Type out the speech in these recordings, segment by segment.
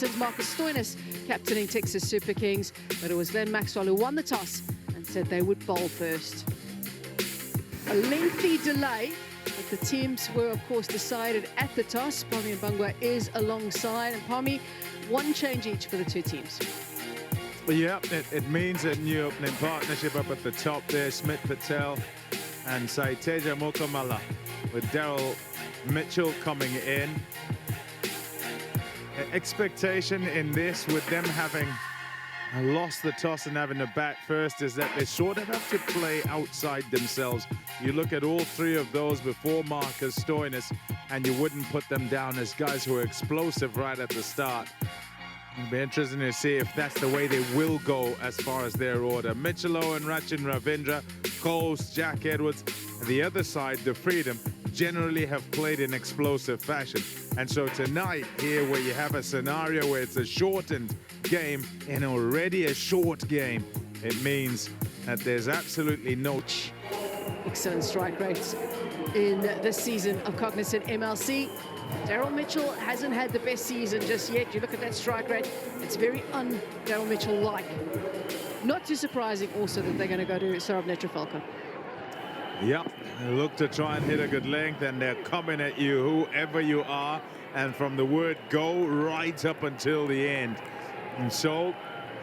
captains Marcus Stoinis captaining Texas Super Kings, but it was Glenn Maxwell who won the toss and said they would bowl first. A lengthy delay, but the teams were of course decided at the toss. Pami and Bangwa is alongside, and Pami, one change each for the two teams. Yeah, it means a new opening partnership up at the top there. Smith Patel and Saiteja Mokamala, with Daryl Mitchell coming in. Expectation in this, with them having lost the toss and having to bat first, is that they sort of have to play outside themselves. You look at all three of those before Marcus Stoinis, and you wouldn't put them down as guys who are explosive right at the start. It'll be interesting to see if that's the way they will go as far as their order. Mitchell and Rachin Ravindra, Coles, Jack Edwards, and the other side, the Freedom, generally have played in explosive fashion. And so tonight here, where you have a scenario where it's a shortened game and already a short game, it means that there's absolutely no... Excellent strike rates in this season of Cognizant MLC. Daryl Mitchell hasn't had the best season just yet. You look at that strike rate, it's very un-Daryl Mitchell-like. Not too surprising also that they're going to go to Saurabh Netrafalka. Yep, they look to try and hit a good length, and they're coming at you, whoever you are, and from the word go right up until the end. And so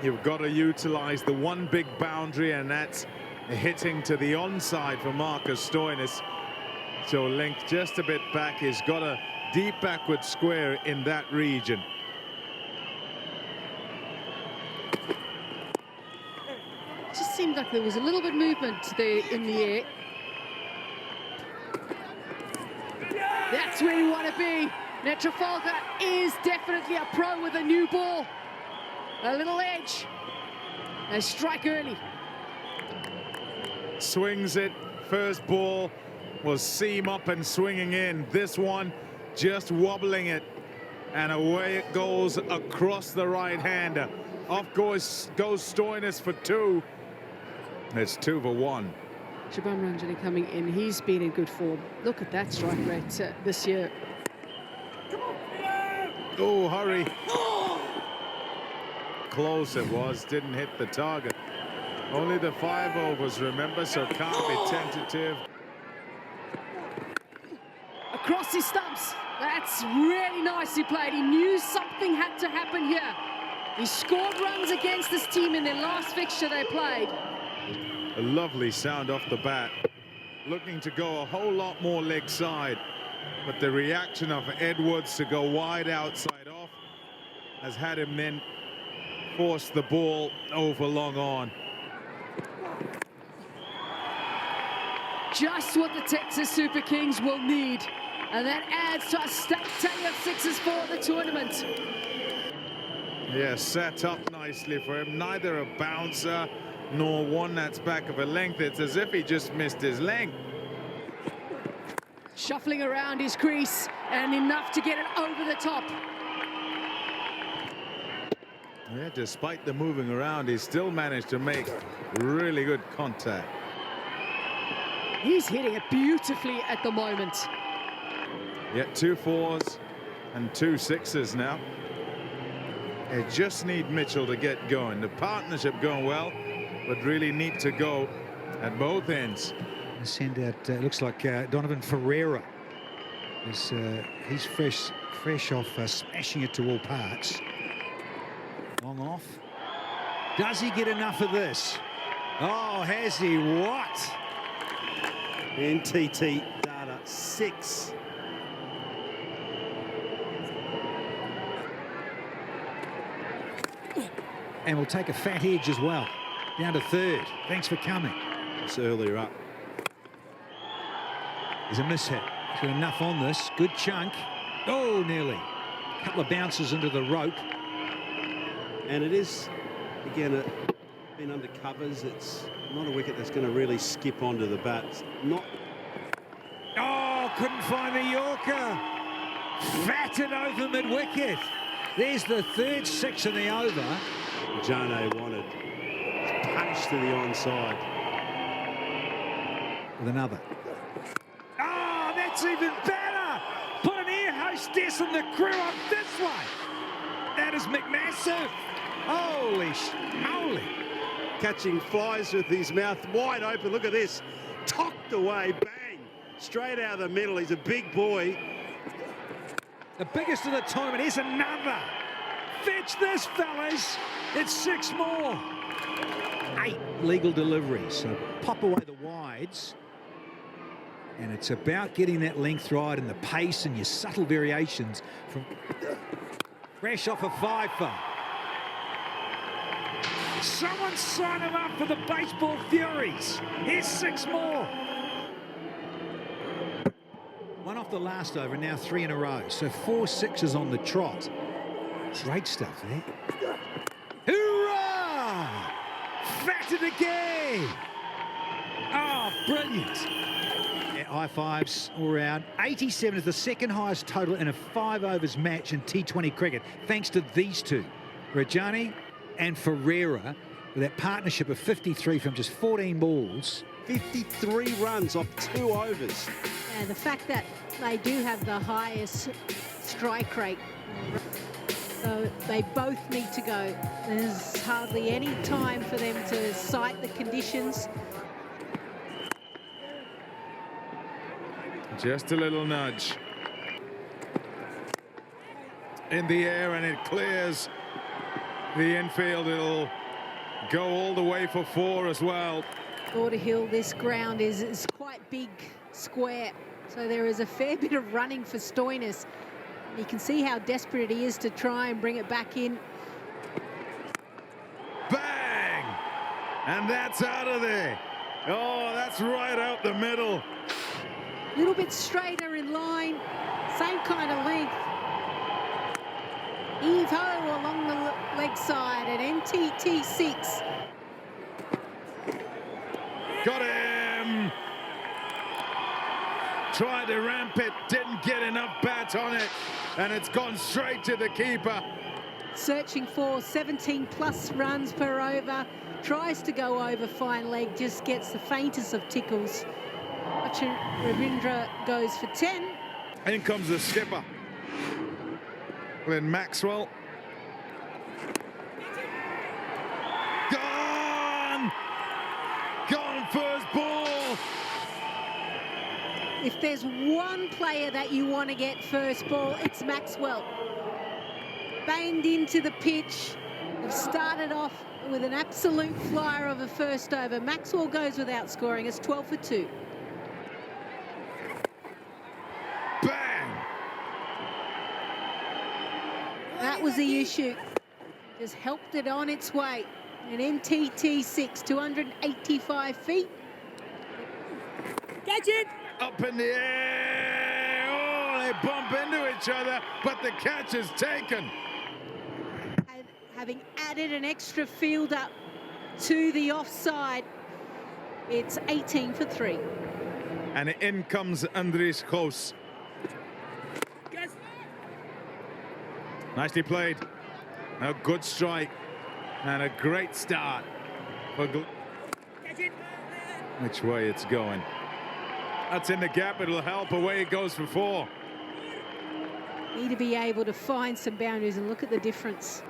you've got to utilize the one big boundary, and that's hitting to the onside for Marcus Stoinis. So length just a bit back. He's got a deep backward square in that region. Just seemed like there was a little bit of movement there in the air. That's where you want to be. Netrafalka is definitely a pro with a new ball. A little edge. They strike early. Swings it. First ball was seam up and swinging in. This one just wobbling it. And away it goes across the right-hander. Off goes Stoinis for two. It's 2 for 1. Shubham Ranjani coming in. He's been in good form. Look at that strike rate this year. Oh, hurry. Close it was. Didn't hit the target. Only the 5 overs, remember, so can't be tentative. Across his stumps. That's really nicely played. He knew something had to happen here. He scored runs against this team in their last fixture they played. A lovely sound off the bat. Looking to go a whole lot more leg side. But the reaction of Edwards to go wide outside off has had him then force the ball over long on. Just what the Texas Super Kings will need. And that adds to a stacked tally of sixes for the tournament. Yeah, set up nicely for him. Neither a bouncer nor one that's back of a length. It's as if he just missed his length. Shuffling around his crease and enough to get it over the top. Yeah, despite the moving around, he still managed to make really good contact. He's hitting it beautifully at the moment. Yeah, 2 4s and 2 6s now. They just need Mitchell to get going. The partnership going well, but really need to go at both ends. Send out, looks like Donovan Ferreira. He's fresh off smashing it to all parts. Long off. Does he get enough of this? Oh, has he? What? NTT data 6. And we'll take a fat edge as well. Down to 3rd. Thanks for coming. It's earlier up. There's a mishit. He's got enough on this. Good chunk. Oh, nearly. A couple of bounces into the rope. And it is, again, been under covers. It's not a wicket that's going to really skip onto the bat. Not. Oh, couldn't find the Yorker. Fatted over mid-wicket. There's the 3rd 6 in the over. Jane wanted punch to the onside. With another. Oh, that's even better. Put an air hostess and the crew up this way. That is McMassive. Holy. Catching flies with his mouth wide open. Look at this. Tocked away. Bang. Straight out of the middle. He's a big boy. The biggest of the tournament. Here's another. Fetch this, fellas. It's 6 more. 8 legal deliveries. So pop away the wides. And it's about getting that length right and the pace and your subtle variations from fresh off a fifer. Someone sign him up for the baseball furies. Here's 6 more. 1 off the last over, now 3 in a row. So 4 sixes on the trot. Great stuff there. Hoorah! Fatted again. Oh, brilliant. High fives all round. 87 is the second highest total in a 5 overs match in T20 cricket, thanks to these two, Rajani and Ferreira, with that partnership of 53 from just 14 balls. 53 runs off 2 overs. Yeah, the fact that they do have the highest strike rate, so they both need to go. There's hardly any time for them to sight the conditions. Just a little nudge. In the air, and it clears the infield. It'll go all the way for 4 as well. Hill, this ground is quite big, square, so there is a fair bit of running for Stoinis. You can see how desperate he is to try and bring it back in. Bang! And that's out of there. Oh, that's right out the middle. A little bit straighter in line, same kind of length. Eve Ho along the leg side at NTT 6. Got him! Tried to ramp it, didn't get enough bat on it, and it's gone straight to the keeper. Searching for 17+ runs per over, tries to go over fine leg, just gets the faintest of tickles. Ravindra goes for 10. In comes the skipper, Glenn Maxwell. Gone! Gone first ball! If there's one player that you want to get first ball, it's Maxwell. Banged into the pitch. They've started off with an absolute flyer of a first over. Maxwell goes without scoring. It's 12 for 2. Bang! That was the issue. Just helped it on its way. An NTT 6, 285 feet. Catch it! Up in the air! Oh, they bump into each other, but the catch is taken. And having added an extra fielder to the offside, it's 18 for 3. And in comes Andries Goos. Nicely played. A good strike and a great start for which way it's going. That's in the gap. It'll help. Away it goes for 4. Need to be able to find some boundaries and look at the difference.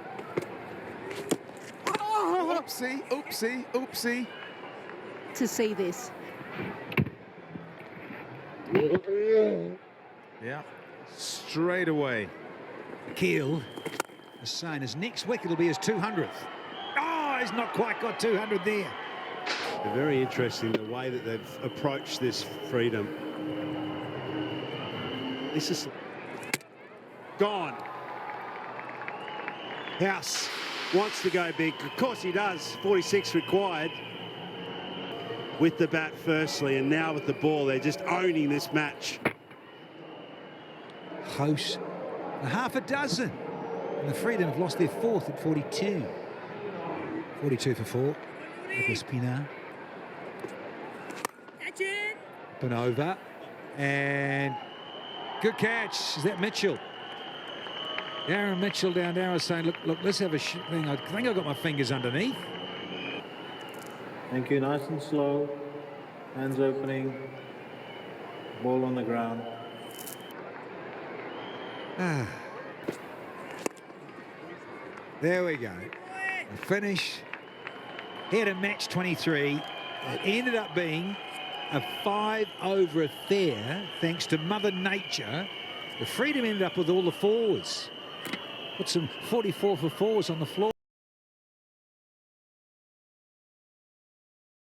Oh, oopsie, oopsie, oopsie. To see this. Yeah, straight away. Keel is saying his next wicket will be his 200th. Oh, he's not quite got 200 there. They're very interesting the way that they've approached this freedom. This is gone. House wants to go big. Of course he does. 46 required. With the bat firstly, and now with the ball, they're just owning this match. House, a half a dozen. And the Freedom have lost their 4th at 42. 42 for 4. Nicholas Pinar. Up and over. And good catch. Is that Mitchell? Darren Mitchell down there is saying, look, let's have a thing. I think I've got my fingers underneath. Thank you. Nice and slow. Hands opening. Ball on the ground. There we go. The finish. He had a match 23. It ended up being a 5-over affair thanks to Mother Nature. The Freedom ended up with all the fours. Put some 44 for fours on the floor.